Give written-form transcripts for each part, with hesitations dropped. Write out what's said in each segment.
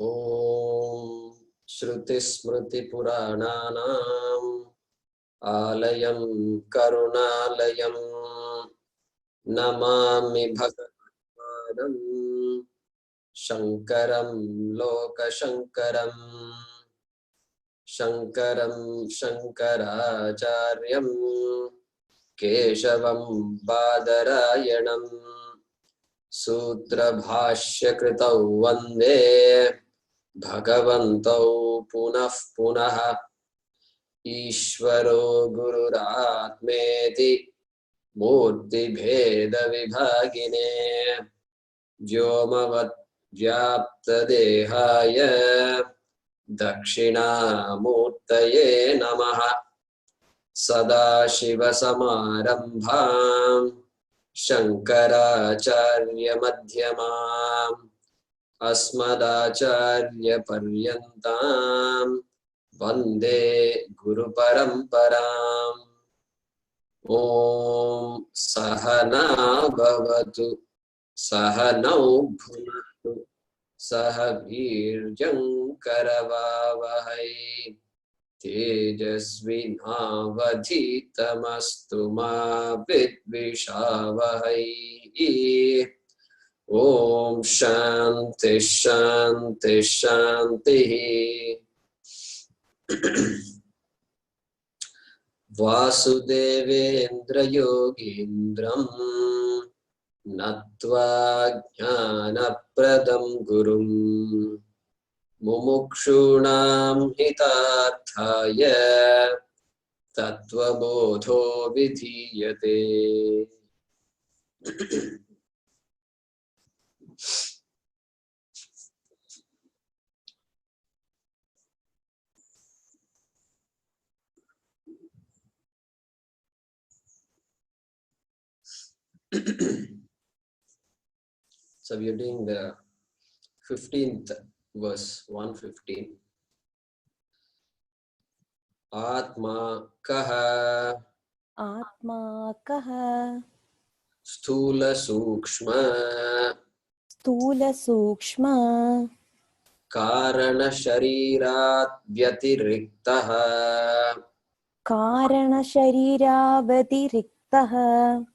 Om Shruti Smriti Purananam Alayam Karunalayam Namami Bhagavatam Shankaram Loka Shankaram Shankaram Shankaracharyam Keshavam Badarayanam Sutra Bhashya Kritau Vande Bhagavantau Punah Punah Ishvaro Gururatmeti Murti Bheda Vibhagine Vyomavat Vyapta Dehaya Dakshina Murtaye Namaha Sada Shiva Samarambham Shankaracharya Madhyamam Asmadacharya Paryantam Vande Guru Paramparam. Om Sahana Bhavatu Sahanau Bhunatu Sahavirjam Karavavahai Tejasvinavadhitamastu ma vidvishavahai. Om Shanti Shanti Shanti. Vasudevendra Yogindram Natva Jnanapradam Gurum Mumukshunam Hitarthaya Tattvabodho Vidhiyate. So we are doing the 15th verse, 115. Atma kaha Atma kaha Sthula Sukshma Stula Sukshma Karana Sharirat Vyatiriktaha Karana Sharira Vatiriktaha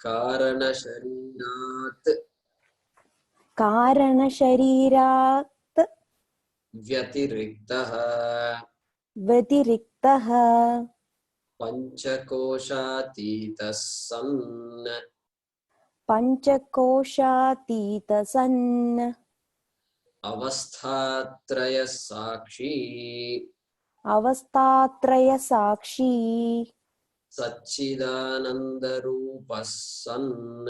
Karana Sharirat Karana Sharirat Vyatiriktaha Vatiriktaha Panchakoshatita San Panchakoshatita San Avasthatraya Sakshi Avastatraya Sakshi Satchidananda Rupa San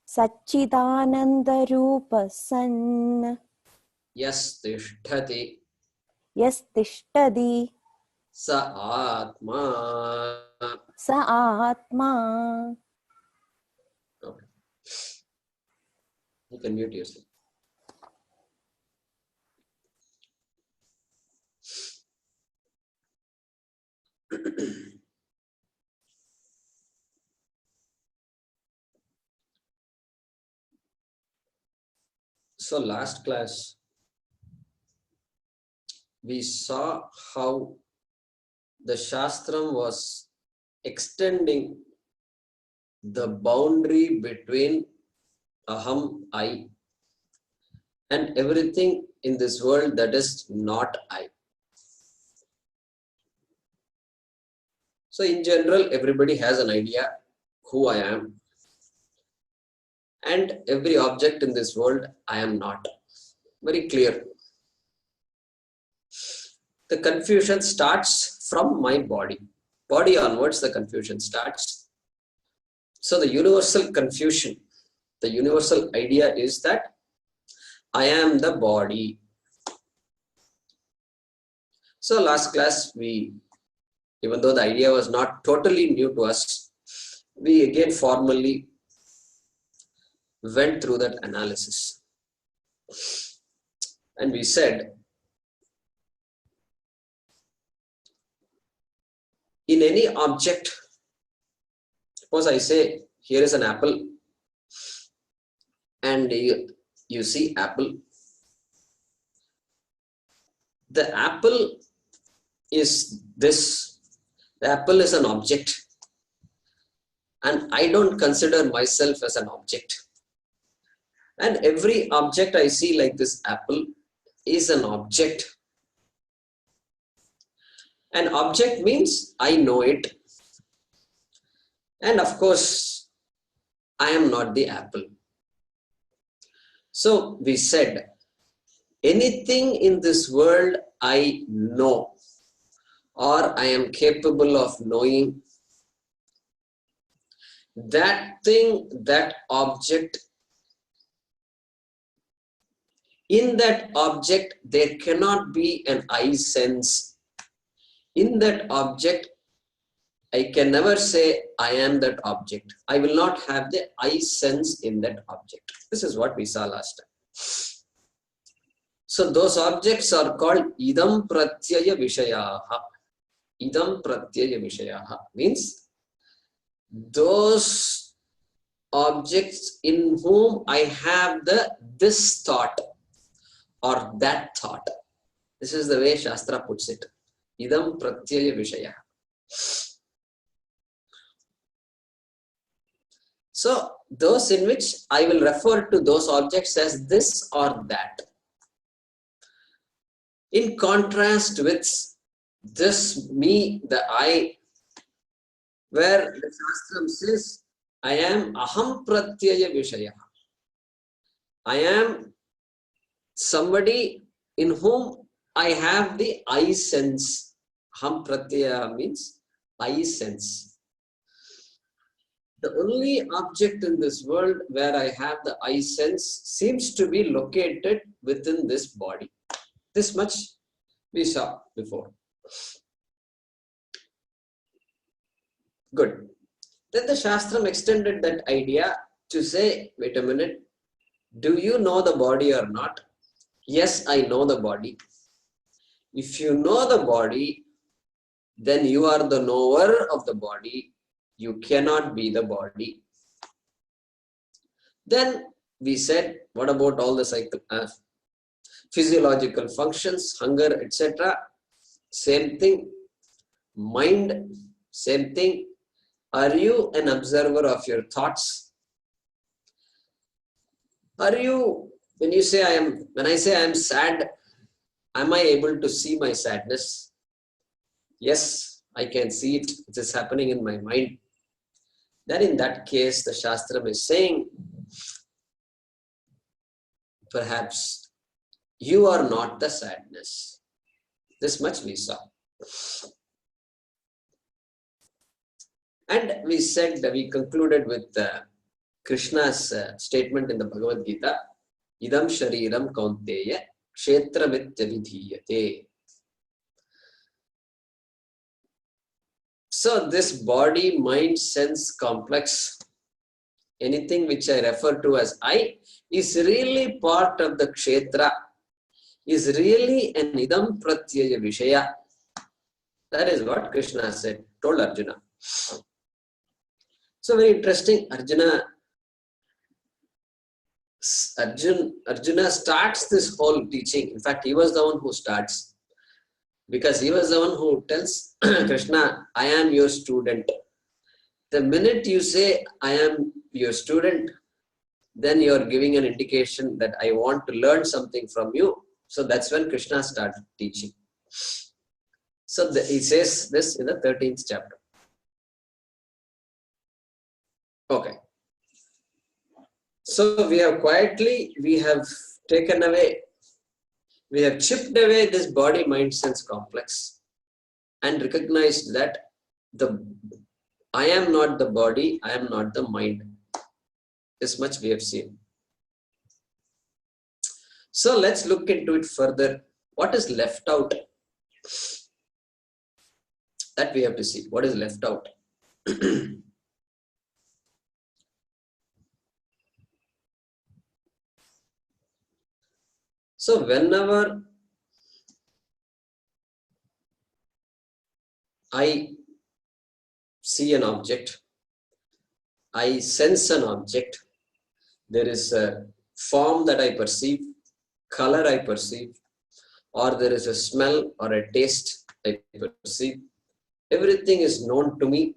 Satchidananda Rupa San Yastisthati Yastishtadi Sa Atma. Sa Atma. Okay. You can mute yourself. So last class we saw how the Shastram was extending the boundary between Aham, I, and everything in this world that is not I. So in general, everybody has an idea who I am, and every object in this world I am not. Very clear. The confusion starts from my body. Body onwards, the confusion starts. So the universal confusion, the universal idea is that I am the body. So last class, even though the idea was not totally new to us, we again formally went through that analysis. And we said, in any object, suppose I say, here is an apple, and you see apple. The apple is this. The apple is an object. And I don't consider myself as an object. And every object I see like this apple is an object. An object means I know it. And of course, I am not the apple. So we said, anything in this world I know or I am capable of knowing, that thing, that object, in that object there cannot be an I sense. In that object, I can never say I am that object. I will not have the I sense in that object. This is what we saw last time. So those objects are called idam pratyaya vishayaha. Idam pratyaya vishayaha means those objects in whom I have this thought or that thought. This is the way Shastra puts it. Idam pratyaya vishayaha. So those in which I will refer to those objects as this or that. In contrast with this me, the I, where the Shastram says, I am aham pratyaya vishaya. I am somebody in whom I have the I sense. Aham pratyaya means I sense. The only object in this world where I have the I sense seems to be located within this body. This much we saw before. Good. Then the Shastram extended that idea to say, wait a minute, do you know the body or not? Yes, I know the body. If you know the body, then you are the knower of the body. You cannot be the body. Then we said, what about all the physiological functions, hunger, etc.? Same thing. Mind, same thing. Are you an observer of your thoughts? Are you, when I say I am sad, am I able to see my sadness? Yes, I can see it. It is happening in my mind. Then in that case, the Shastram is saying, perhaps you are not the sadness. This much we saw. And we said that we concluded with Krishna's statement in the Bhagavad Gita, Idam Shariram Kaunteya Kshetramit Vidhiyate. So this body, mind, sense complex, anything which I refer to as I, is really part of the Kshetra, is really an Idam Pratyaya Vishaya. That is what Krishna said, told Arjuna. So very interesting, Arjuna starts this whole teaching. In fact, he was the one who starts. Because he was the one who tells Krishna, I am your student. The minute you say, I am your student, then you are giving an indication that I want to learn something from you. So that's when Krishna started teaching. So he says this in the 13th chapter. Okay. So we have taken away, we have chipped away this body, mind, sense complex and recognized that I am not the body, I am not the mind. This much we have seen. So let's look into it further. What is left out? That we have to see. What is left out? So whenever I see an object, I sense an object, there is a form that I perceive, color I perceive, or there is a smell or a taste I perceive. Everything is known to me.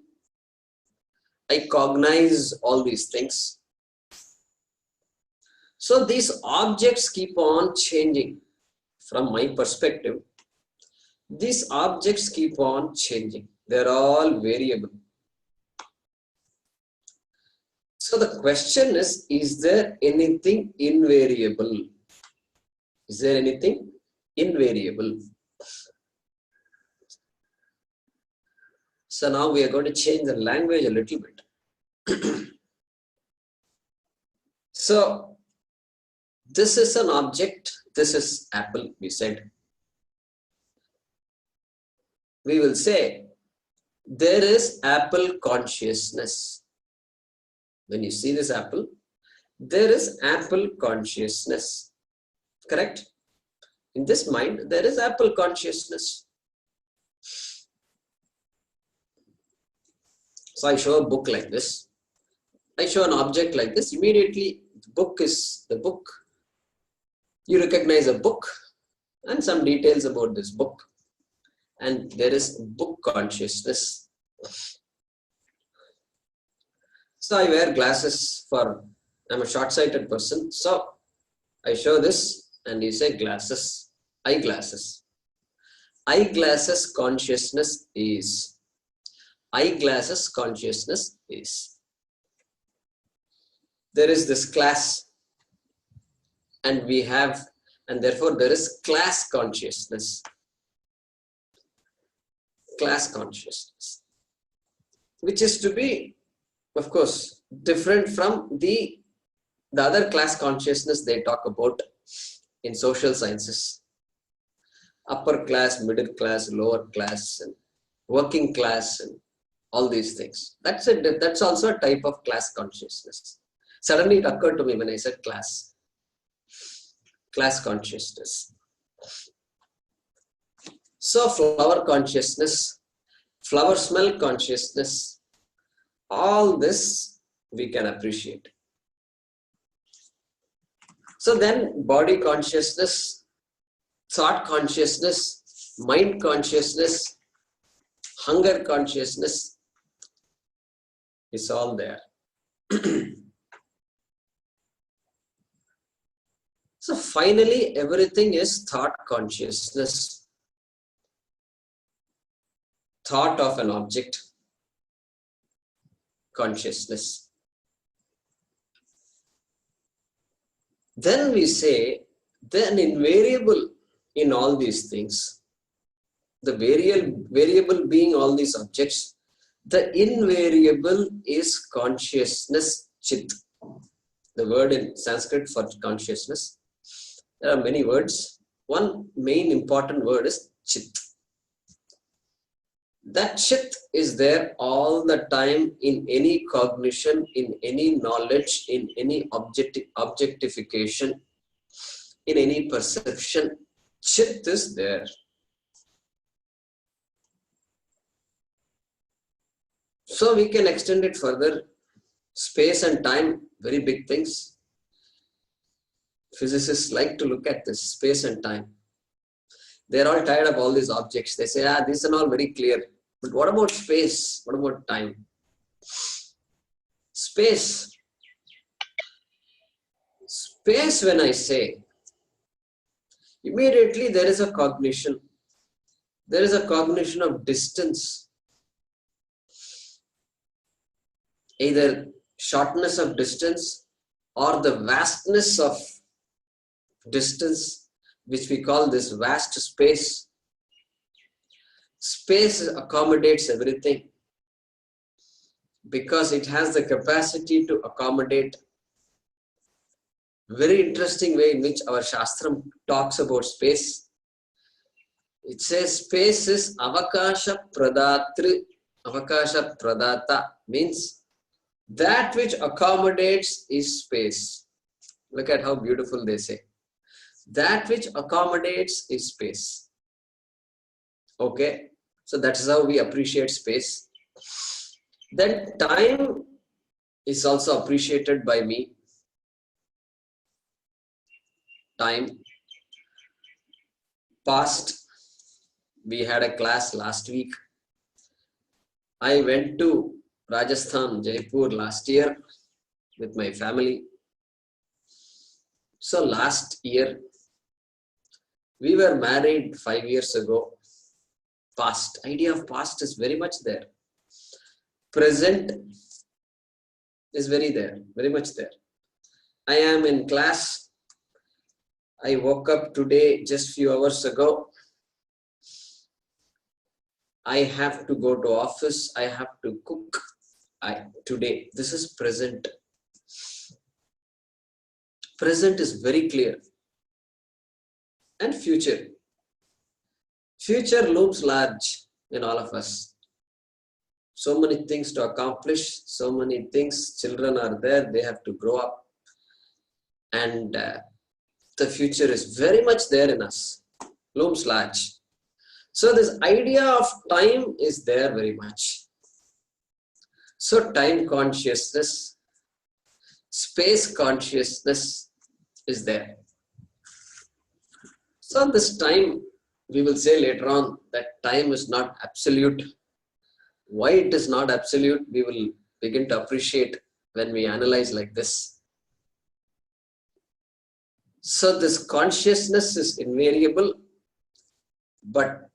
I cognize all these things. So these objects keep on changing. From my perspective, these objects keep on changing. They're all variable. So the question is there anything invariable? Is there anything invariable? So now we are going to change the language a little bit. So this is an object. This is apple, we said. We will say there is apple consciousness. When you see this apple, there is apple consciousness. Correct? In this mind, there is apple consciousness. So I show a book like this. I show an object like this. Immediately, the book is the book. You recognize a book and some details about this book. And there is book consciousness. So I wear glasses I'm a short-sighted person. So I show this and you say glasses, eyeglasses. Eyeglasses consciousness is. Eyeglasses consciousness is. There is this class and therefore there is class consciousness. Class consciousness, which is to be, of course, different from the other class consciousness they talk about in social sciences. Upper class, middle class, lower class, and working class, and all these things. That's also a type of class consciousness. Suddenly it occurred to me when I said class. Class consciousness. So flower consciousness, flower smell consciousness, all this we can appreciate. So then body consciousness, thought consciousness, mind consciousness, hunger consciousness is all there. So finally everything is thought consciousness. Thought of an object, consciousness. Then we say, then invariable in all these things, the variable being all these objects, the invariable is consciousness, chit. The word in Sanskrit for consciousness. There are many words. One main important word is chit. That chit is there all the time in any cognition, in any knowledge, in any objectification, in any perception. Chit is there. So we can extend it further. Space and time, very big things. Physicists like to look at this, space and time. They're all tired of all these objects. They say, these are all very clear. But what about space? What about time? Space. Space, when I say, immediately there is a cognition. There is a cognition of distance. Either shortness of distance or the vastness of distance, which we call this vast space. Space accommodates everything because it has the capacity to accommodate. Very interesting way in which our Shastram talks about space. It says space is avakasha pradatri. Avakasha pradata means that which accommodates is space. Look at how beautiful they say. That which accommodates is space. Okay, so that is how we appreciate space. Then time is also appreciated by me. Time. past, we had a class last week. I went to Rajasthan, Jaipur last year with my family. So last year, we were married 5 years ago. Past, idea of past is very much there. Present is very much there. I am in class. I woke up today just few hours ago. I have to go to office. I have to cook. Today, this is present. Present is very clear. And future. Future looms large in all of us. So many things to accomplish. So many things. Children are there. They have to grow up. And the future is very much there in us. Looms large. So this idea of time is there very much. So time consciousness, space consciousness is there. So this time, we will say later on that time is not absolute. Why it is not absolute, we will begin to appreciate when we analyze like this. So this consciousness is invariable, but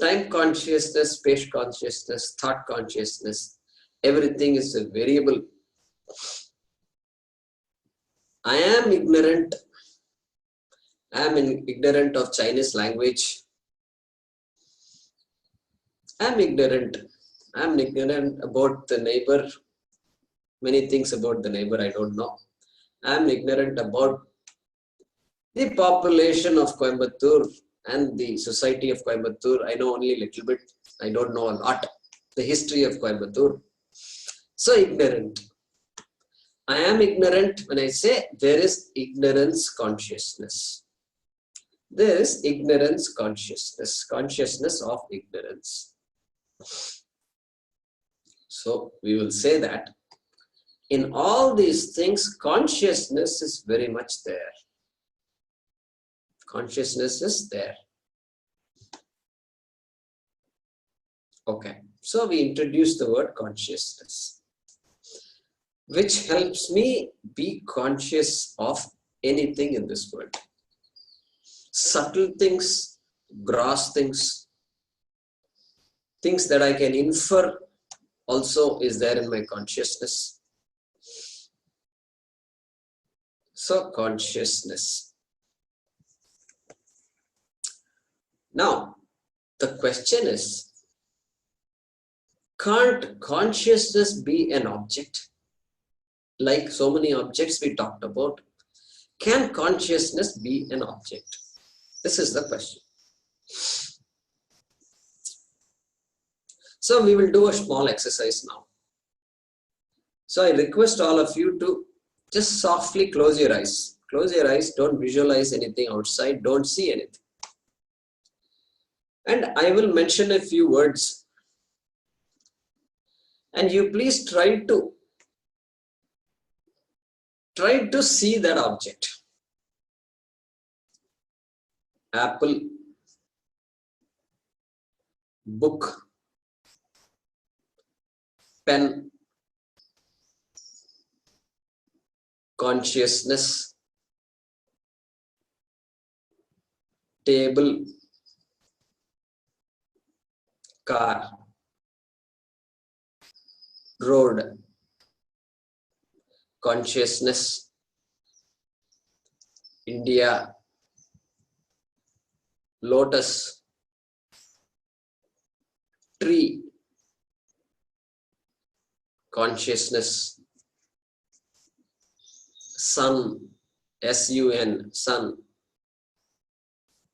time consciousness, space consciousness, thought consciousness, everything is a variable. I am ignorant. I am ignorant of Chinese language. I am ignorant. I am ignorant about the neighbor. Many things about the neighbor I don't know. I am ignorant about the population of Coimbatore and the society of Coimbatore. I know only a little bit. I don't know a lot. The history of Coimbatore. So ignorant. I am ignorant when I say there is ignorance consciousness. There is ignorance consciousness. Consciousness of ignorance. So we will say that in all these things, consciousness is very much there. Consciousness is there. Okay, so we introduce the word consciousness, which helps me be conscious of anything in this world. Subtle things, gross things, things that I can infer also is there in my consciousness. So consciousness. Now, the question is, can't consciousness be an object? Like so many objects we talked about, can consciousness be an object? This is the question. So we will do a small exercise now. So I request all of you to just softly close your eyes. Close your eyes, don't visualize anything outside, don't see anything. And I will mention a few words. And you please try to see that object. Apple, book, pen, consciousness, table, car, road, consciousness, India, lotus, tree, consciousness, sun, S-U-N, sun,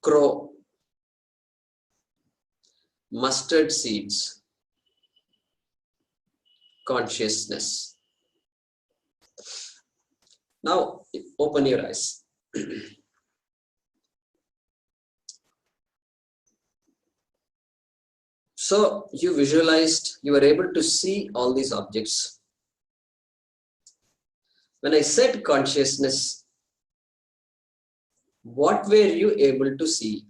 crow, mustard seeds, consciousness. Now, open your eyes. So, you visualized, you were able to see all these objects. When I said consciousness, what were you able to see?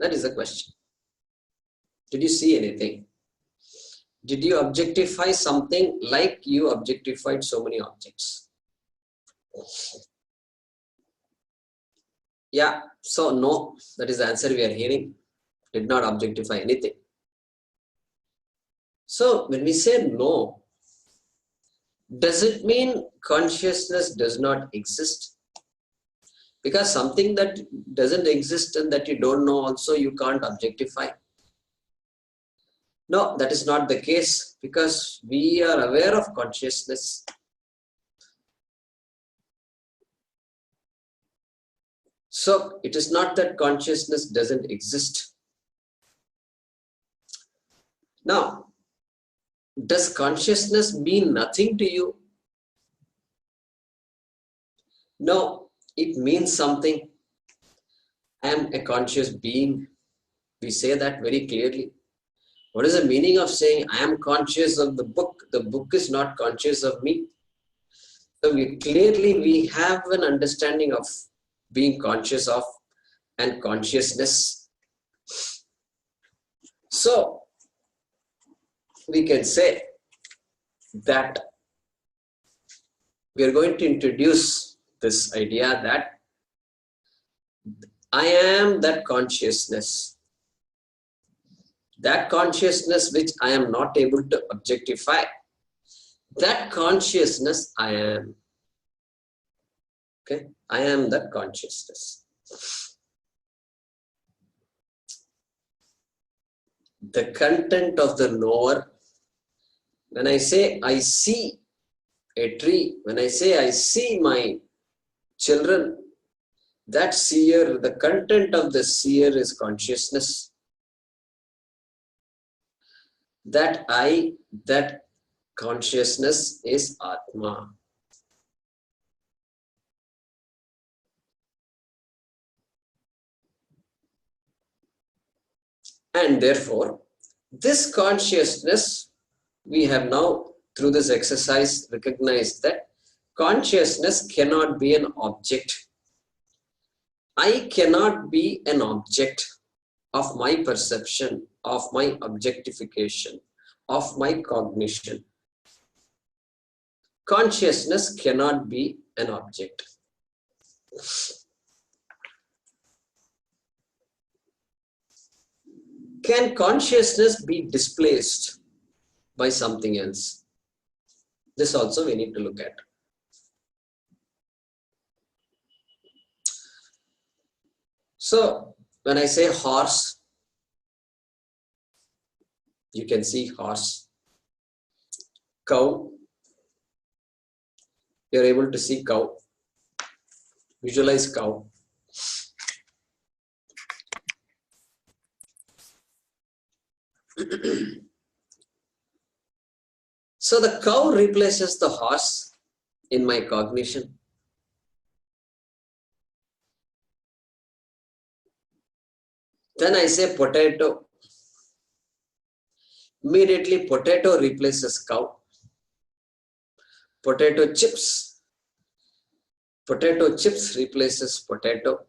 That is the question. Did you see anything? Did you objectify something like you objectified so many objects? Yeah, so no, that is the answer we are hearing. Did not objectify anything. So when we say no, does it mean consciousness does not exist? Because something that doesn't exist and that you don't know also you can't objectify. No, that is not the case, because we are aware of consciousness. So it is not that consciousness doesn't exist. Now, does consciousness mean nothing to you? No, it means something. I am a conscious being. We say that very clearly. What is the meaning of saying I am conscious of the book? The book is not conscious of me. So we have an understanding of being conscious of and consciousness. So we can say that we are going to introduce this idea that I am that consciousness. That consciousness which I am not able to objectify. That consciousness I am. Okay, I am that consciousness. The content of the knower. When I say I see a tree, when I say I see my children, that seer, the content of the seer is consciousness. That I, that consciousness is Atma. And therefore, this consciousness, we have now through this exercise recognized that consciousness cannot be an object. I cannot be an object of my perception, of my objectification, of my cognition. Consciousness cannot be an object. Can consciousness be displaced by something else? This also we need to look at. So when I say horse, you can see horse. Cow, you are able to see cow. Visualize cow. So the cow replaces the horse in my cognition. Then I say potato. Immediately potato replaces cow. Potato chips. Potato chips replaces potato.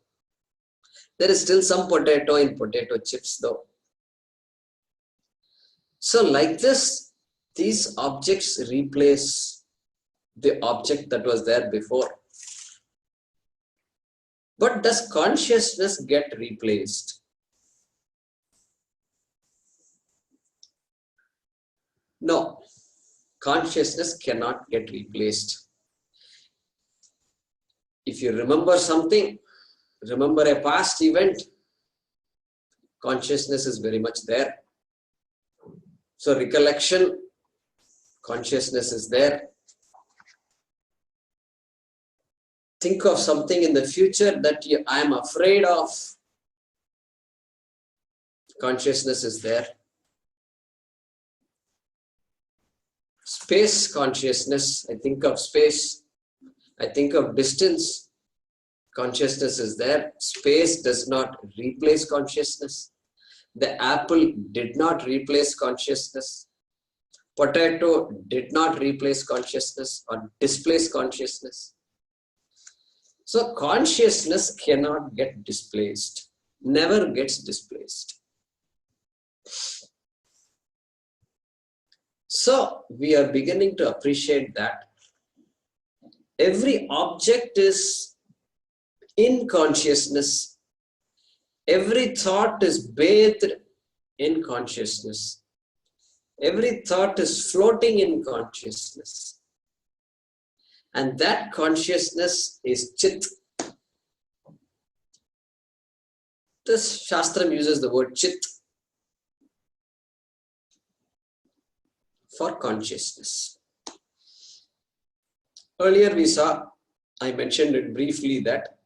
There is still some potato in potato chips though. So like this, these objects replace the object that was there before. But does consciousness get replaced? No, consciousness cannot get replaced. If you remember something, remember a past event, consciousness is very much there. So recollection, consciousness is there. Think of something in the future that I am afraid of. Consciousness is there. Space consciousness, I think of space. I think of distance. Consciousness is there. Space does not replace consciousness. The apple did not replace consciousness. Potato did not replace consciousness or displace consciousness. So consciousness cannot get displaced. never gets displaced. So we are beginning to appreciate that every object is in consciousness. Every thought is bathed in consciousness. Every thought is floating in consciousness. And that consciousness is Chit. This Shastram uses the word Chit for consciousness. Earlier I mentioned it briefly that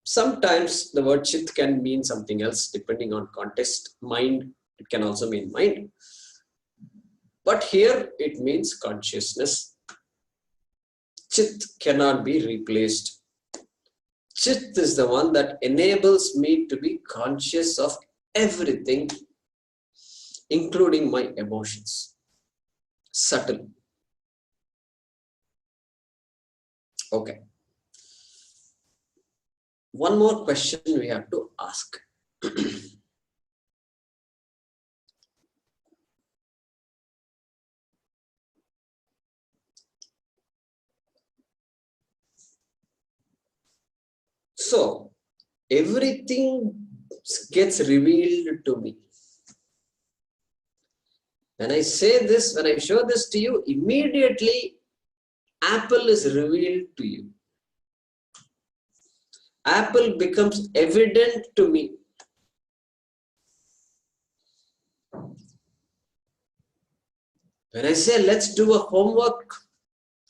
sometimes the word Chit can mean something else depending on context. Mind, it can also mean mind. But here it means consciousness. Chit cannot be replaced. Chit is the one that enables me to be conscious of everything, including my emotions. Subtle. Okay. One more question we have to ask. So, everything gets revealed to me. When I say this, when I show this to you, immediately apple is revealed to you. Apple becomes evident to me. When I say, let's do a homework,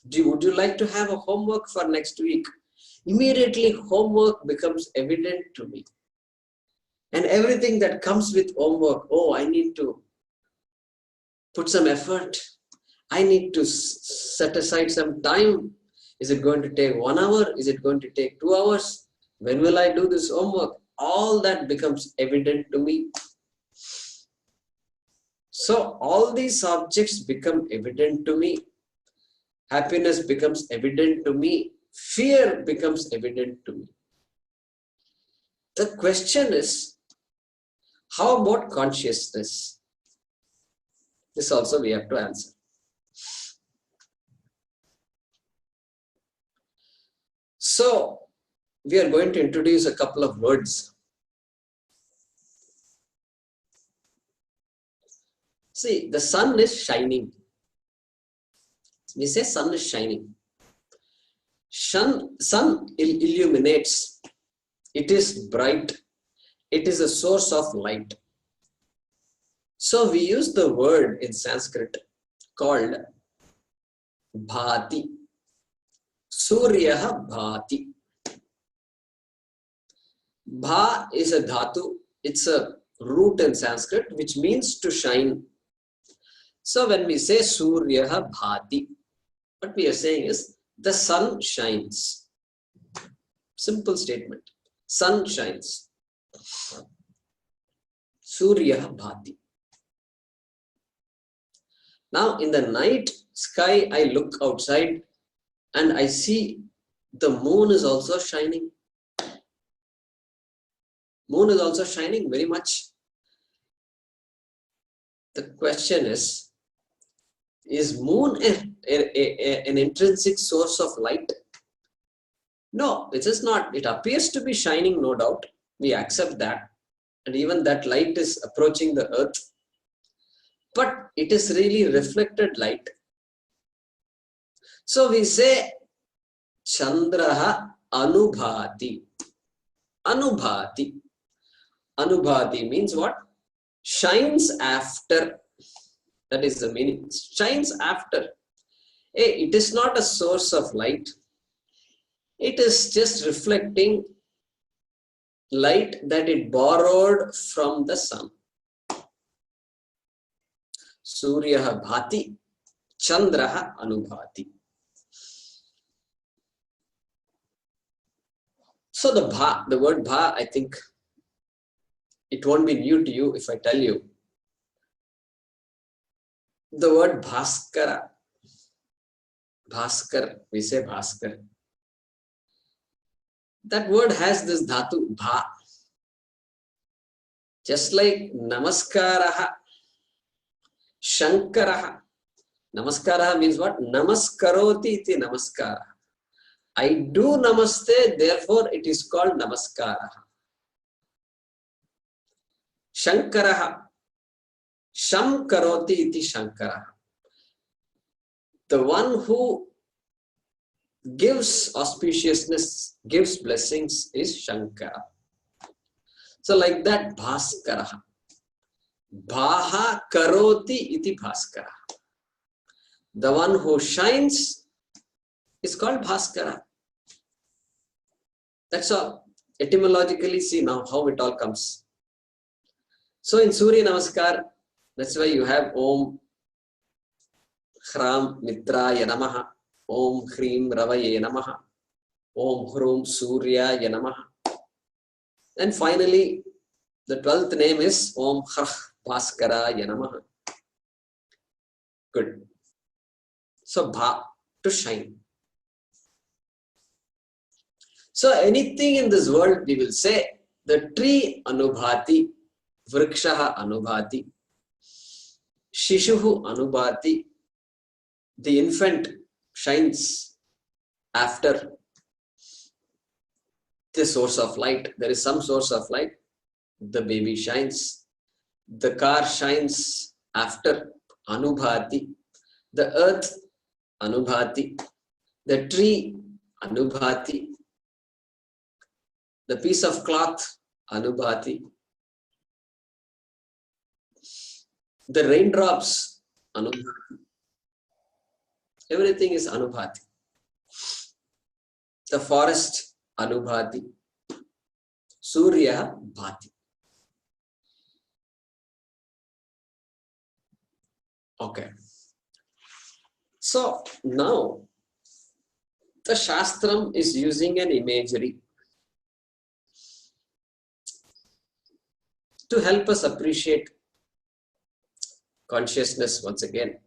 would you like to have a homework for next week? Immediately homework becomes evident to me. And everything that comes with homework, oh, I need to put some effort. I need to set aside some time. Is it going to take 1 hour? Is it going to take 2 hours? When will I do this homework? All that becomes evident to me. So all these objects become evident to me. Happiness becomes evident to me. Fear becomes evident to me. The question is, how about consciousness? This also we have to answer. So, we are going to introduce a couple of words. See, the sun is shining. We say sun is shining. Sun illuminates. It is bright. It is a source of light. So we use the word in Sanskrit called bhati. Suryaha bhati. Bha is a dhatu. It's a root in Sanskrit which means to shine. So when we say Suryaha bhati, what we are saying is the sun shines. Simple statement. Sun shines. Suryaha bhati. Now in the night sky, I look outside and I see the moon is also shining. Moon is also shining very much. The question is moon an intrinsic source of light? No, it is not. It appears to be shining, no doubt. We accept that. And even that light is approaching the earth. But it is really reflected light. So we say Chandraha Anubhati. Anubhati. Anubhati means what? Shines after. That is the meaning. Shines after. It is not a source of light. It is just reflecting light that it borrowed from the sun. Suryaha bhati, Chandraha anubhati. So the word bha, I think it won't be new to you if I tell you. The word bhaskara. Bhaskar, we say bhaskar. That word has this dhatu, bha. Just like Namaskaraha, Shankaraha. Namaskaraha means what? Namaskaroti iti namaskara. I do namaste, therefore it is called Namaskaraha. Shankaraha. Sham karoti iti Shankaraha. The one who gives auspiciousness, gives blessings is Shankara. So like that, Bhaskaraha. Bhaha karoti iti Bhaskara. The one who shines is called Bhaskara. That's all. Etymologically, see now how it all comes. So in Surya Namaskar, that's why you have Om Hram Mitraya Namaha, Om Hrim Ravaye Namaha, Om Hrum Suryaya Namaha. And finally, the 12th name is Om Khrah Bhaskaraya Namaha. Good. So Bha, to shine. So anything in this world, we will say, the tree Anubhati, Vrikshaha Anubhati, Shishuhu Anubhati, the infant shines after the source of light. There is some source of light, the baby shines. The car shines after Anubhati. The earth Anubhati. The tree Anubhati. The piece of cloth Anubhati. The raindrops Anubhati. Everything is Anubhati. The forest Anubhati. Surya Bhati. Okay. So now the Shastram is using an imagery to help us appreciate consciousness once again.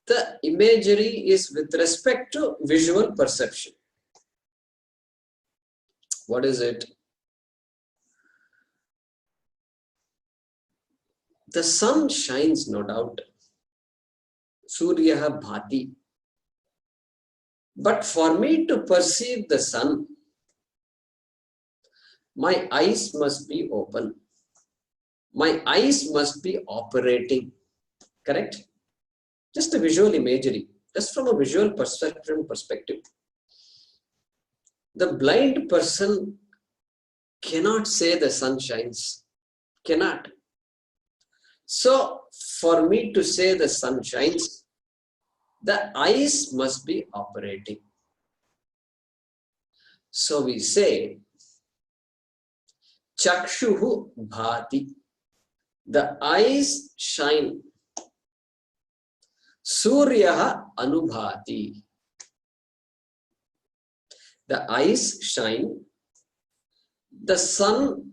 The imagery is with respect to visual perception. What is it? The sun shines, no doubt. Surya Bhati. But for me to perceive the sun, my eyes must be open. My eyes must be operating. Correct? Just a visual imagery. Just from a visual perspective. The blind person cannot say the sun shines. Cannot. So, for me to say the sun shines, the eyes must be operating. So we say, Chakshuhu Bhati. The eyes shine. Surya Anubhati. The eyes shine. The sun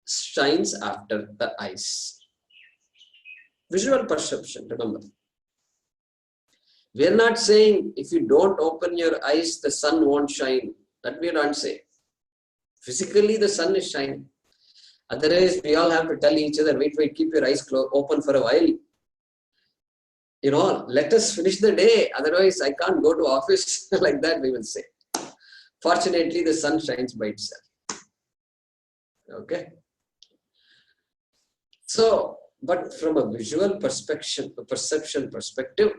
shines after the eyes. Visual perception, remember. We are not saying if you don't open your eyes, the sun won't shine. That we don't say. Physically, the sun is shining. Otherwise, we all have to tell each other, wait, keep your eyes open for a while. You know, let us finish the day. Otherwise, I can't go to office. Like that, we will say. Fortunately, the sun shines by itself. Okay. So, but from a visual perception perspective,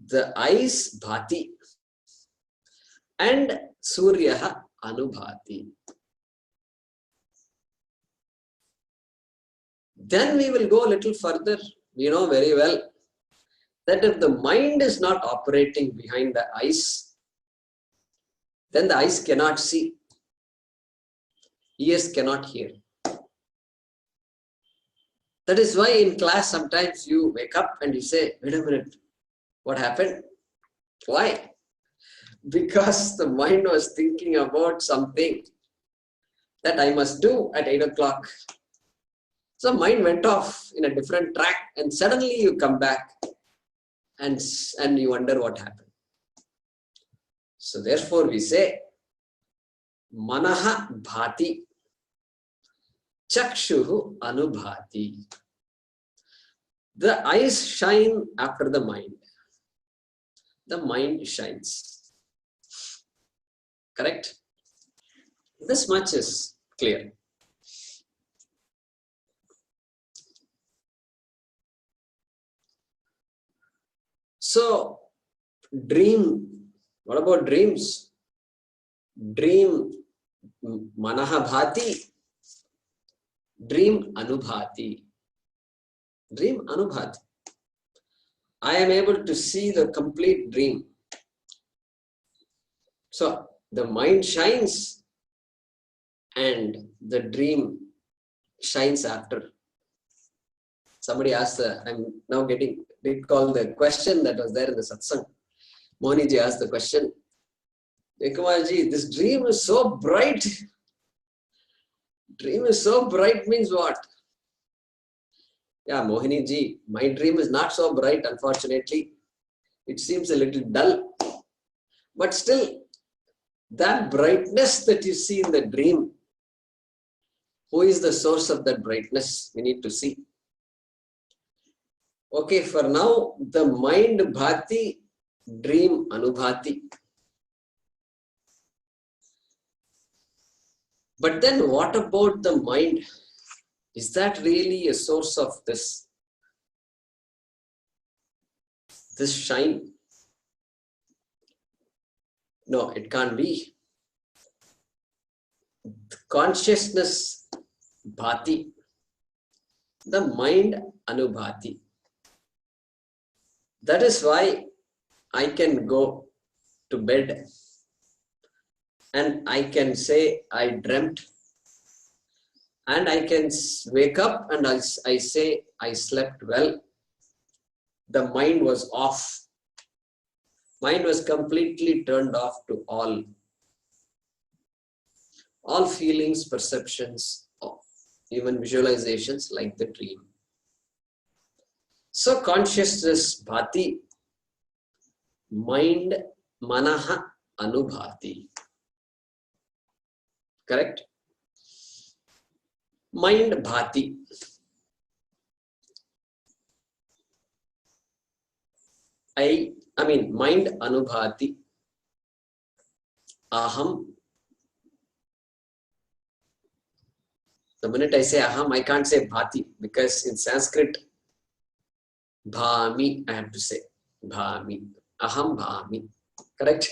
the eyes bhati and Surya Anubhati. Then we will go a little further. We know very well that if the mind is not operating behind the eyes, then the eyes cannot see, ears cannot hear. That is why in class sometimes you wake up and you say, wait a minute, what happened? Why? Because the mind was thinking about something that I must do at 8 o'clock. So mind went off in a different track and suddenly you come back and you wonder what happened. So therefore we say, Manaha Bhati. Chakshuhu anubhati. The eyes shine after the mind. The mind shines. Correct? This much is clear. So, dream. What about dreams? Dream manaha bhati. Dream anubhati. Dream anubhati. I am able to see the complete dream. So, the mind shines and the dream shines after. Somebody asked, I'm now recall the question that was there in the satsang. Mohaniji asked the question, Jayakumarji, this dream is so bright. Dream is so bright means what? Yeah, Mohaniji, my dream is not so bright, unfortunately. It seems a little dull. But still, that brightness that you see in the dream, who is the source of that brightness? We need to see. Okay, for now, the mind bhati, dream anubhati. But then what about the mind? Is that really a source of this shine? No, it can't be. Consciousness bhati, the mind anubhati. That is why I can go to bed and I can say I dreamt, and I can wake up and I say I slept well. The mind was off. Mind was completely turned off to all feelings, perceptions, even visualizations like the dream. So consciousness bhati, mind manaha anubhati. Correct? Mind bhati. I mean mind anubhati. Aham. The minute I say aham, I can't say bhati because in Sanskrit, bhami, I have to say bhami. Aham bhami. Correct?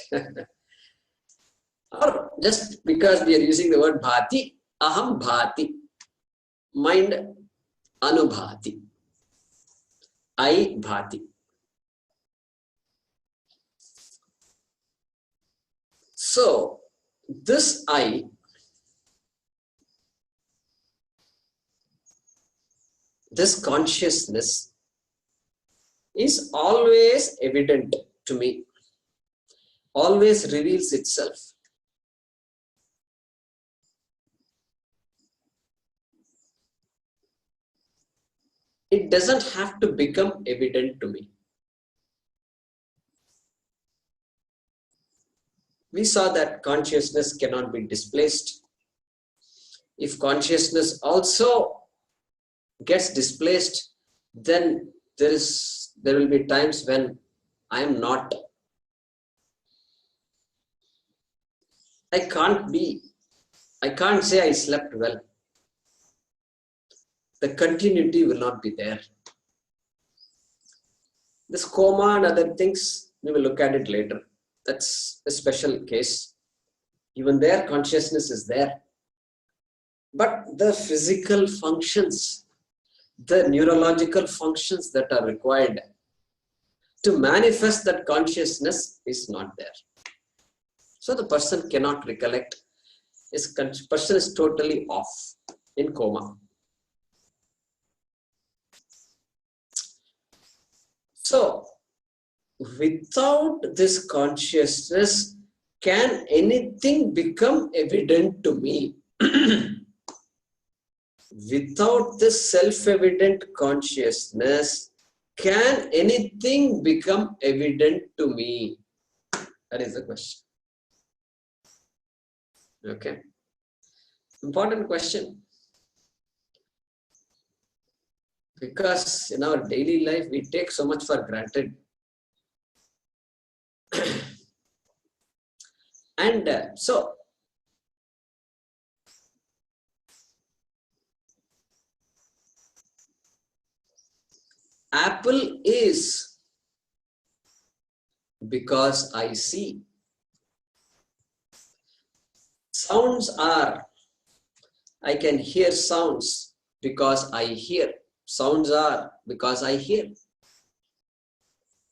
Or just because we are using the word bhati, aham bhati. Mind anubhati. I bhati. So, this I, this consciousness is always evident to me, always reveals itself. It doesn't have to become evident to me. We saw that consciousness cannot be displaced. If consciousness also gets displaced, then there will be times when I am not. I can't say I slept well. The continuity will not be there. This coma and other things, we will look at it later. That's a special case. Even there, consciousness is there. But the physical functions, the neurological functions that are required to manifest that consciousness is not there. So the person cannot recollect. His person is totally off, in coma. So, without this consciousness, can anything become evident to me? Without this self-evident consciousness, can anything become evident to me? That is the question. Okay. Important question. Because in our daily life, we take so much for granted. And so, apple is because I see. Sounds are, I can hear sounds because I hear. Sounds are because I hear.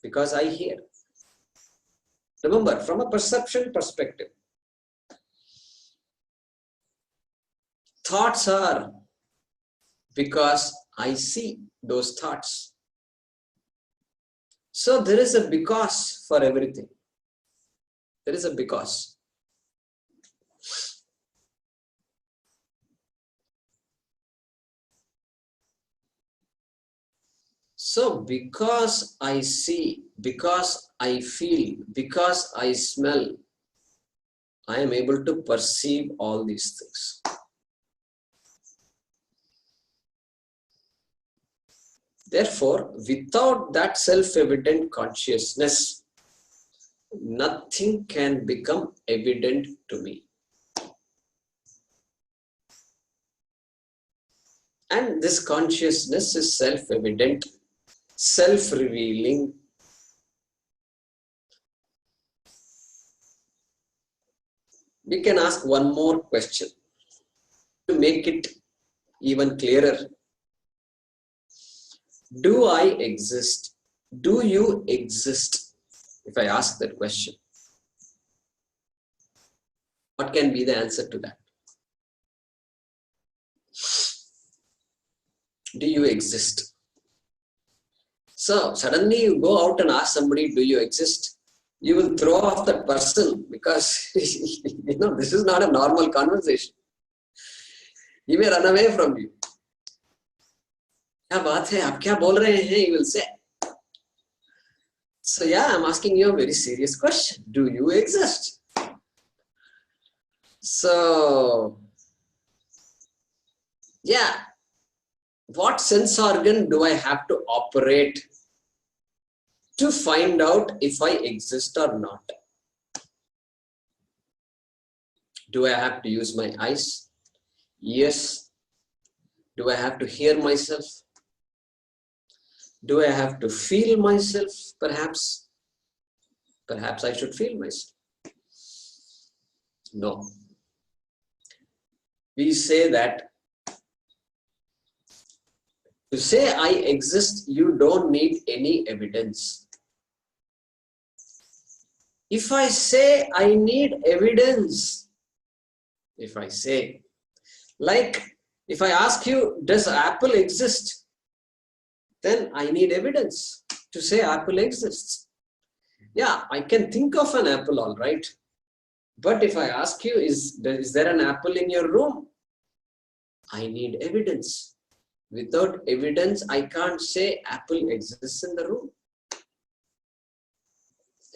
Because I hear. Remember, from a perception perspective, thoughts are because I see those thoughts. So there is a because for everything. There is a because. So because I see, because I feel, because I smell, I am able to perceive all these things. Therefore, without that self-evident consciousness, nothing can become evident to me. And this consciousness is self-evident, self-revealing. We can ask one more question to make it even clearer. Do I exist? Do you exist? If I ask that question, what can be the answer to that? Do you exist? So suddenly you go out and ask somebody, do you exist? You will throw off that person because this is not a normal conversation. He may run away from you. क्या बात है, आप क्या बोल रहे हैं? He will say. So yeah, I'm asking you a very serious question. Do you exist? So yeah, what sense organ do I have to operate to find out if I exist or not? Do I have to use my eyes? Yes. Do I have to hear myself? Do I have to feel myself? Perhaps. Perhaps I should feel myself. No. We say that to say I exist, you don't need any evidence. If I say I need evidence, if I say, like if I ask you, does apple exist? Then I need evidence to say apple exists. Yeah, I can think of an apple, all right. But if I ask you, is there an apple in your room? I need evidence. Without evidence, I can't say apple exists in the room.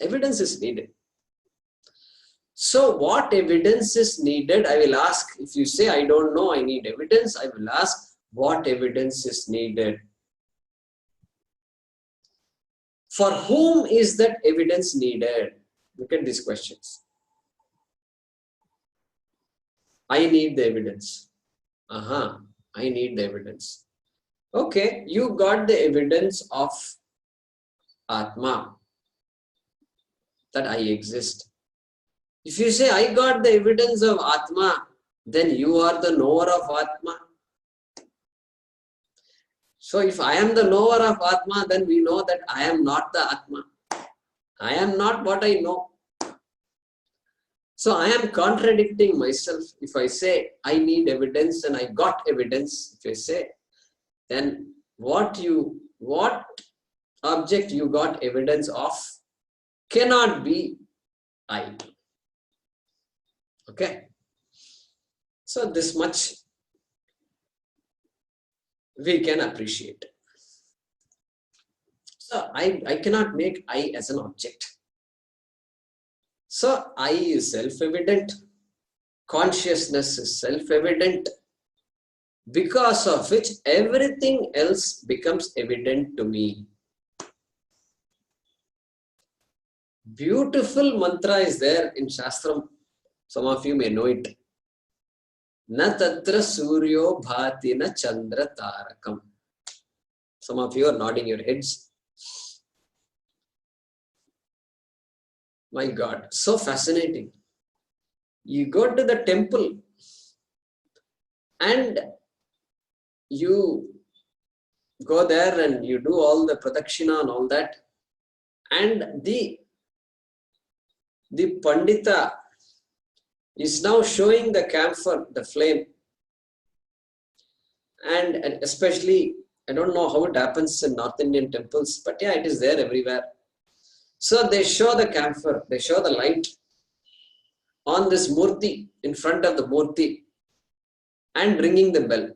Evidence is needed. So what evidence is needed? I will ask. If you say, I don't know, I need evidence, I will ask, what evidence is needed? For whom is that evidence needed? Look at these questions. I need the evidence. I need the evidence. Okay, you got the evidence of Atma, that I exist. If you say, I got the evidence of Atma, then you are the knower of Atma. So if I am the knower of Atma, then we know that I am not the Atma. I am not what I know. So I am contradicting myself. If I say I need evidence and I got evidence, if I say, then what object you got evidence of cannot be I. Okay. So this much we can appreciate. So I cannot make I as an object. So I is self-evident. Consciousness is self-evident. because of which everything else becomes evident to me. Beautiful mantra is there in Shastram. Some of you may know it. Na tatra suryo bhati na chandra tarakam. Some of you are nodding your heads. My God, so fascinating. You go to the temple and you go there and you do all the pradakshina and all that. And the Pandita is now showing the camphor, the flame. And especially, I don't know how it happens in North Indian temples, but yeah, it is there everywhere. So they show the camphor, they show the light on this murti, in front of the murti, and ringing the bell.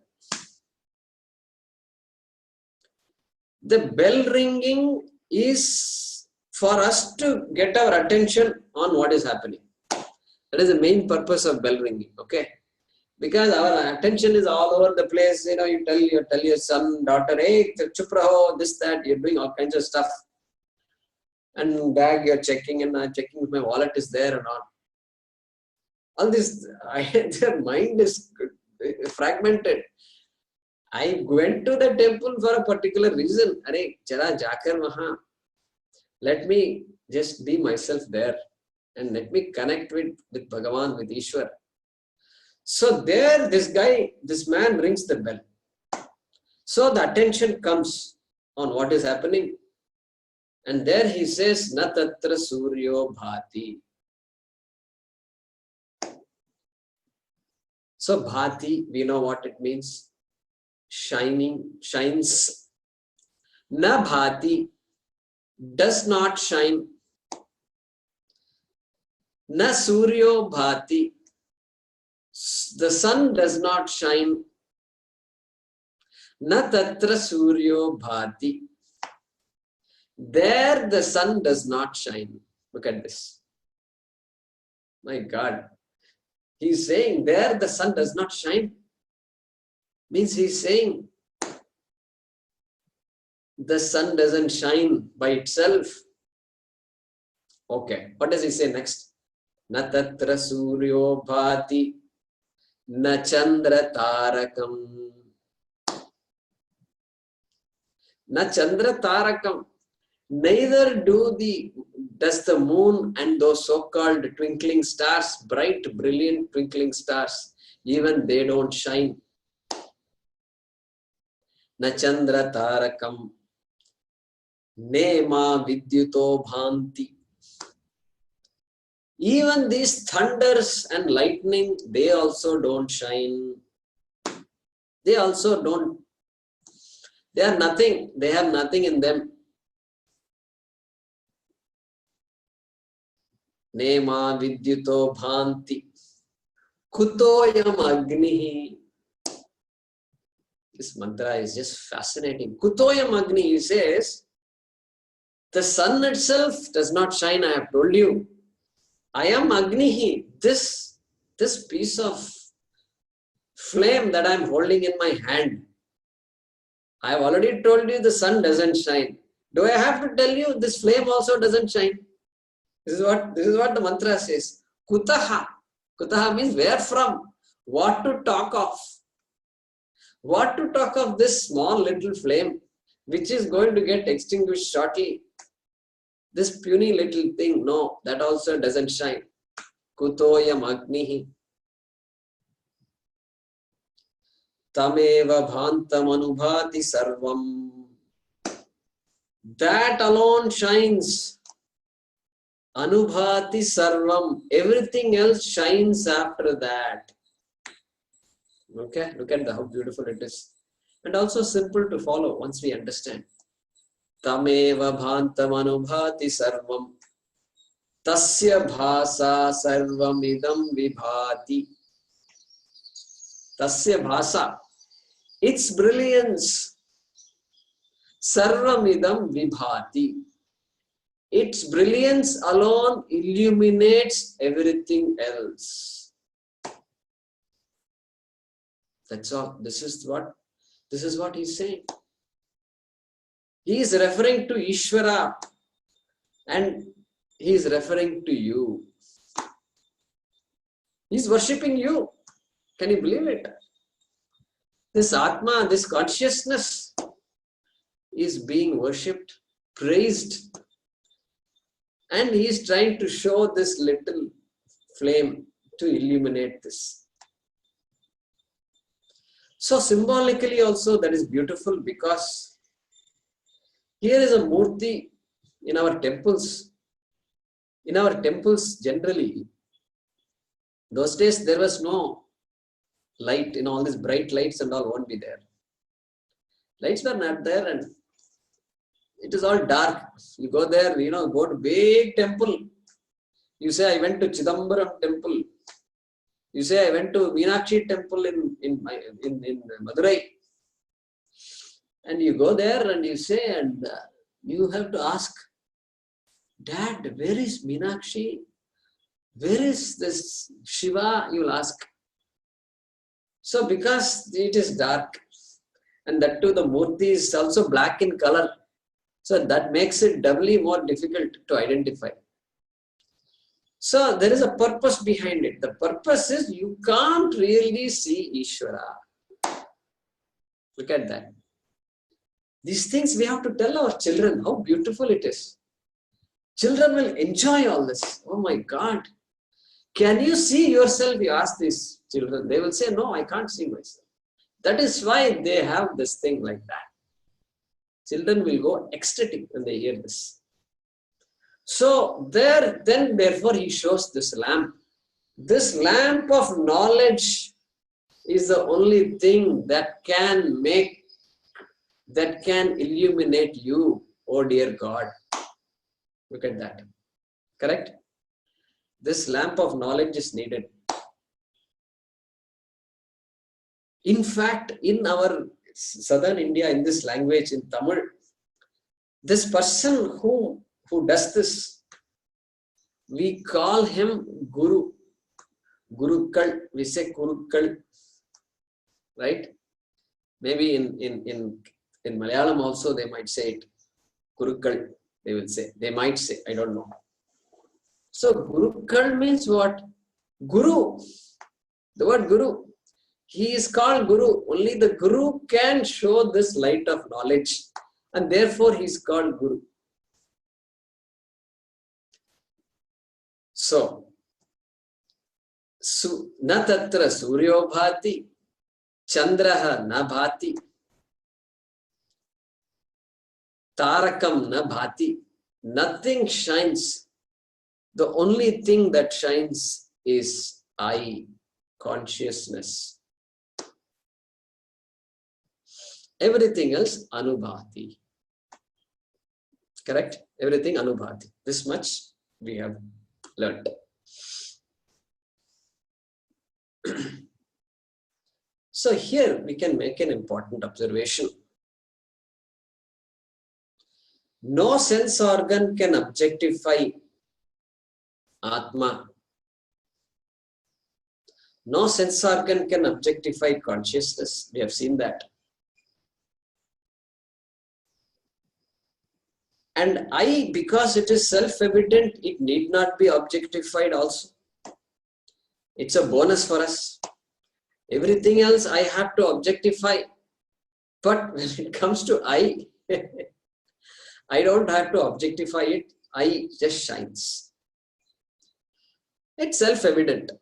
The bell ringing is for us to get our attention on what is happening. That is the main purpose of bell ringing, okay? Because our attention is all over the place. You tell your son, daughter, hey, chup raho, this, that, you're doing all kinds of stuff. And bag you're checking, and I'm checking if my wallet is there or not. All this, their mind is fragmented. I went to the temple for a particular reason. Arey, chala jaakar wahan. Let me just be myself there. And let me connect with Bhagavan, with Ishwar. So there, this man rings the bell. So the attention comes on what is happening. And there he says, Na tatra suryo bhati. So bhati, we know what it means. Shining, shines. Na bhati, does not shine. Na suryo bhati, the sun does not shine. Na tatra suryo bhati, there the sun does not shine. Look at this. My God. He's saying there the sun does not shine. Means he's saying the sun doesn't shine by itself. Okay. What does he say next? Na tatra suryo bhati na chandra tarakam. Na chandra tarakam. Neither does the moon and those so-called twinkling stars, bright, brilliant twinkling stars, even they don't shine. Na chandra tarakam nema vidyuto bhanti. Even these thunders and lightning, they also don't shine. They also don't. They are nothing. They have nothing in them. Nema vidyuto bhanti. Kutoyam agnihi. This mantra is just fascinating. Kutoyam agni, he says, the sun itself does not shine, I have told you. I am agnihi. This piece of flame that I am holding in my hand. I have already told you the sun doesn't shine. Do I have to tell you this flame also doesn't shine? This is what the mantra says. Kutaha. Kutaha means where from? What to talk of? What to talk of this small little flame which is going to get extinguished shortly? This puny little thing, no, that also doesn't shine. Kutoyam agnihi. Tameva bhantam anubhati sarvam. That alone shines. Anubhati sarvam. Everything else shines after that. Okay, look at how beautiful it is. And also simple to follow once we understand. Tameva bhantam anubhati sarvam. Tasya bhasa sarvam idam vibhati. Tasya bhasa. Its brilliance. Sarvam idam vibhati. Its brilliance alone illuminates everything else. That's all. This is what he's saying. He is referring to Ishvara and he is referring to you. He's worshipping you. Can you believe it? This Atma, this consciousness is being worshipped, praised, and he is trying to show this little flame to illuminate this. So symbolically also that is beautiful, because here is a murti in our temples. In our temples generally, those days there was no light, all these bright lights and all won't be there. Lights were not there and it is all dark. You go there, go to big temple. You say, I went to Chidambaram temple. You say, I went to Meenakshi temple in Madurai. And you go there and you say, and you have to ask, Dad, where is Meenakshi? Where is this Shiva? You will ask. So because it is dark, and that too the murti is also black in color, so that makes it doubly more difficult to identify. So there is a purpose behind it. The purpose is you can't really see Ishvara. Look at that. These things we have to tell our children how beautiful it is. Children will enjoy all this. Oh my God. Can you see yourself? You ask these children. They will say, no, I can't see myself. That is why they have this thing like that. Children will go ecstatic when they hear this. So therefore he shows this lamp. This lamp of knowledge is the only thing that can illuminate you, oh dear God. Look at that. Correct? This lamp of knowledge is needed. In fact, in our southern India, in this language, in Tamil, this person who does this, we call him Guru. Gurukal, we say Gurukal, right? Maybe in Malayalam also they might say it. Gurukal, they will say. They might say, I don't know. So Gurukal means what? Guru. The word Guru. He is called Guru. Only the Guru can show this light of knowledge. And therefore he is called Guru. So, na tatra suryo bhati, chandraha na bhati, tarakam na bhati. Nothing shines. The only thing that shines is I, consciousness. Everything else anubhati. Correct? Everything anubhati. This much we have learned. So here we can make an important observation. No sense organ can objectify Atma. No sense organ can objectify consciousness. We have seen that. And I, because it is self-evident, it need not be objectified also. It's a bonus for us. Everything else I have to objectify. But when it comes to I, I don't have to objectify it. I just shines. It's self-evident.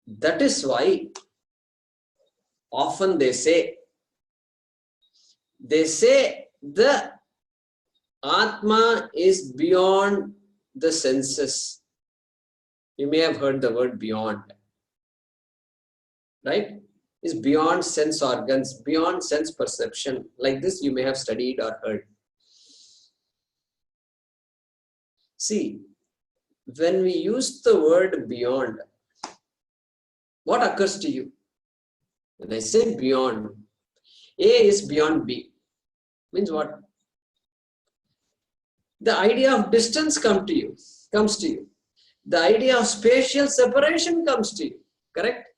That is why often they say the Atma is beyond the senses. You may have heard the word beyond. Right? Is beyond sense organs, beyond sense perception. Like this you may have studied or heard. See, when we use the word beyond, what occurs to you? When I say beyond, A is beyond B. Means what? The idea of distance comes to you. The idea of spatial separation comes to you. Correct?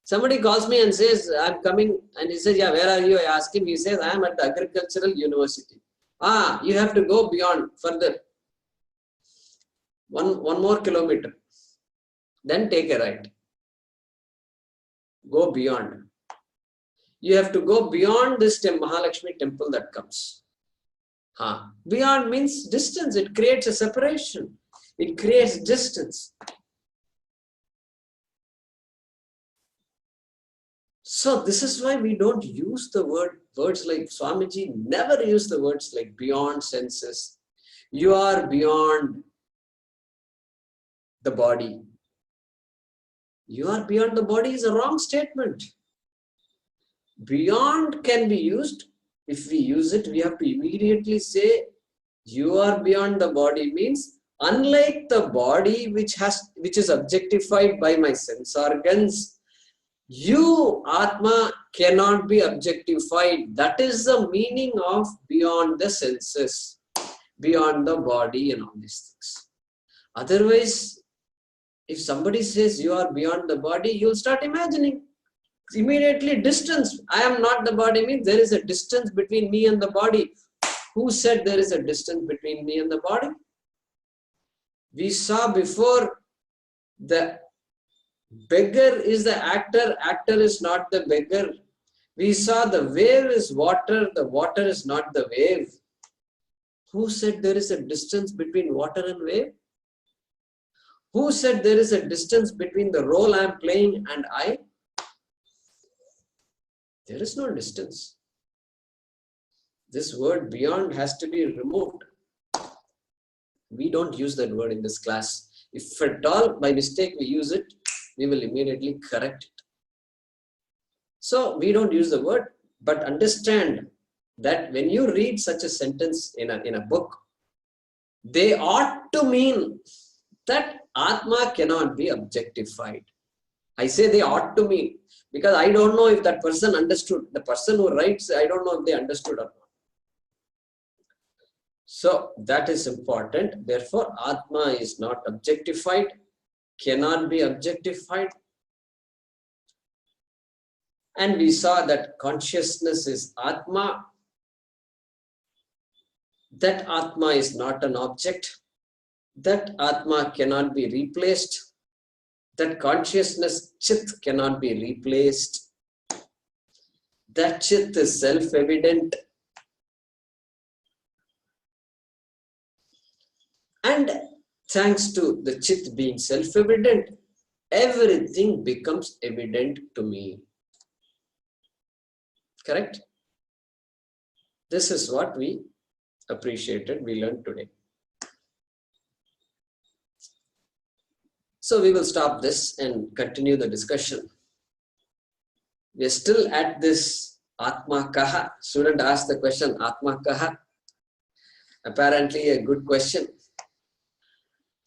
Somebody calls me and says, I'm coming, and he says, yeah, where are you? I ask him, he says, I am at the Agricultural University. Ah, you have to go beyond, further. One more kilometer. Then take a right. Go beyond. You have to go beyond this Mahalakshmi temple that comes. Beyond means distance. It creates a separation. It creates distance. So this is why we don't use the words like Swamiji never used the words like beyond senses. You are beyond the body. You are beyond the body is a wrong statement. Beyond can be used. If we use it, we have to immediately say you are beyond the body means unlike the body which is objectified by my sense organs, you Atma cannot be objectified. That is the meaning of beyond the senses, beyond the body and all these things. Otherwise, if somebody says you are beyond the body, you'll start imagining. Immediately distance. I am not the body means there is a distance between me and the body. Who said there is a distance between me and the body? We saw before the beggar is the actor, actor is not the beggar. We saw the wave is water, the water is not the wave. Who said there is a distance between water and wave? Who said there is a distance between the role I am playing and I? There is no distance. This word beyond has to be removed. We don't use that word in this class. If at all by mistake we use it, we will immediately correct it. So we don't use the word, but understand that when you read such a sentence in a book, they ought to mean that Atma cannot be objectified. I say they ought to mean, because I don't know if that person understood. The person who writes, I don't know if they understood or not. So that is important. Therefore, Atma is not objectified, cannot be objectified. And we saw that consciousness is Atma. That Atma is not an object. That Atma cannot be replaced. That consciousness, Chit, cannot be replaced. That Chit is self-evident. And thanks to the Chit being self-evident, everything becomes evident to me. Correct? This is what we appreciated, we learned today. So we will stop this and continue the discussion. We are still at this Atma Kaha. Student asked the question, Atma Kaha. Apparently a good question.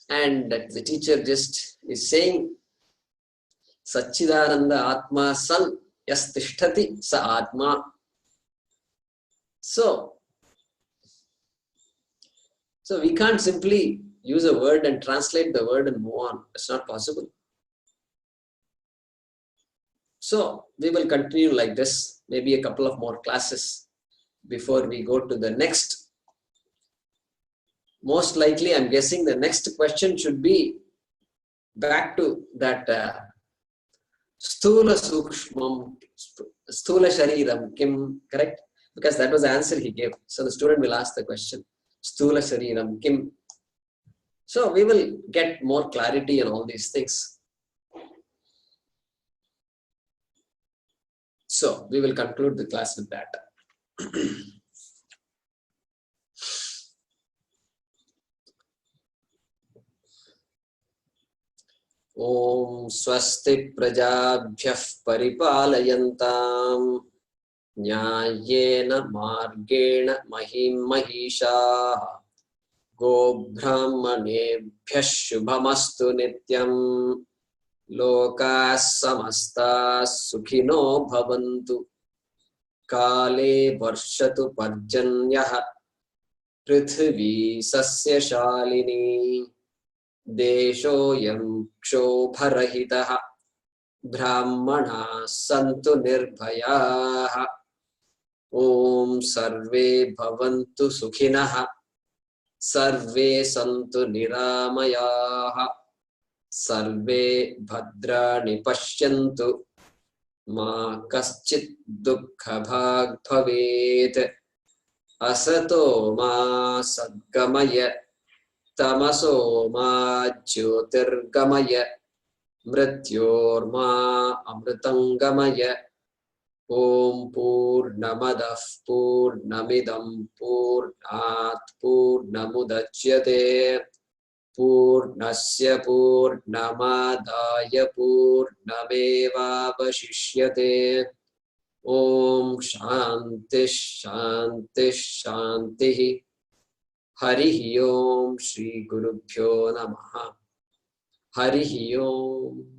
And the teacher just is saying, Satchidananda Atma San Yas Tishtati Sa Atma. So we can't simply use a word and translate the word and move on. It's not possible. So we will continue like this, maybe a couple of more classes before we go to the next. Most likely, I'm guessing the next question should be back to that Sthula Sukshmam, Sthula Shariram Kim, correct? Because that was the answer he gave. So the student will ask the question, Sthula Shariram Kim. So we will get more clarity on all these things. So we will conclude the class with that. Om Swasti Prajabhyah Paripalayantam Nyayena Margena Mahim Mahisha Go Brahmanebhyah Shubhamastu Nityam Lokas Samastas Sukhino Bhavantu Kale Varshatu Parjanyah Prithvi Sasya Shalini Desho Yam Kshobarahitaha ब्राह्मणाः सन्तु निर्भयाः। ॐ सर्वे भवन्तु सुखिनः, सर्वे सन्तु निरामयाः, सर्वे भद्राणि पश्यन्तु, मा कश्चित् दुःखभाग् भवेत्। असतो मा सद्गमय, तमसो मा ज्योतिर्गमय, मृत्योर्मा अमृतंगमय। ॐ पूर्णमदः पूर्णमिदं पूर्णात् पूर्णमुदच्यते, पूर्णस्य पूर्णमादाय पूर्णमेवावशिष्यते। ॐ शान्तिः शान्तिः शान्तिः। हरिः ॐ श्री गुरुभ्यो नमः। हरिः ॐ।